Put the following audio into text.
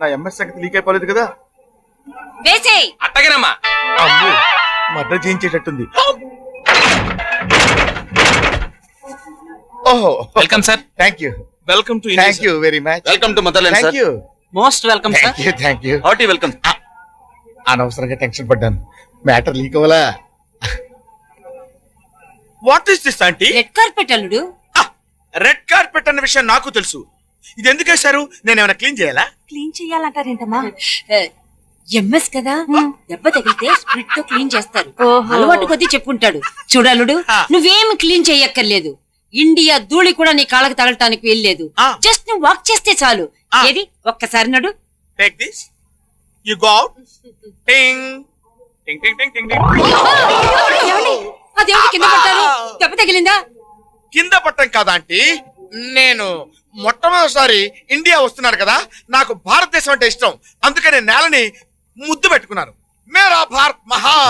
నా ఎంఎస్ సంగతి లీక్ అయిపోలేదు కదా? వేసేయ్. అట్టగేనమ్మా. అమ్మో, మర్డర్ చేయించేటట్టుంది. ఓహో, welcome sir. Thank you, welcome to thank you very much. Welcome to motherland thank sir. You, most welcome sir. Thank you. Hearty welcome. అనవసరంగా tension పడ్డాను. మ్యాటర్ లీక్ అవ్వలా. What is this aunty? Red carpet అల్లుడు. Red carpet అన్న విషయం నాకు తెలుసు. ఇది ఎందుకు వేశారు? నేను ఏమైనా క్లీన్ చేయాలా? క్లీన్ చెయ్యాలంటారేంటమ్మా? ఎంఎస్ కదా, దెబ్బ తగిలితే స్ప్రిట్ తో క్లీన్ చేస్తారు. అలవాటు కొద్దీ చెప్పుంటాడు. చూడలుడు, నువ్వేమి క్లీన్ చెయ్యక్కర్లేదు. ఇండియా ధూళి కూడా నీ కాళ్ళకు తగలటానికి వెళ్ళలేదు. జస్ట్ నువ్వు వాక్ చేస్తే చాలు. ఏది ఒక్కసారి నడు. Take this, you go out. టింగ్ టింగ్ టింగ్ టింగ్ టింగ్ టింగ్. అదేమిటి కింద పట్టారు? దెబ్బ తగిలిందా? కింద పట్టం కాదా ఆంటీ, నేను మొట్టమొదటిసారి ఇండియా వస్తున్నాను కదా, నాకు భారతదేశం అంటే ఇష్టం. అందుకే నేను నేలని ముద్దు పెట్టుకున్నాను. మేరా భారత్ మహా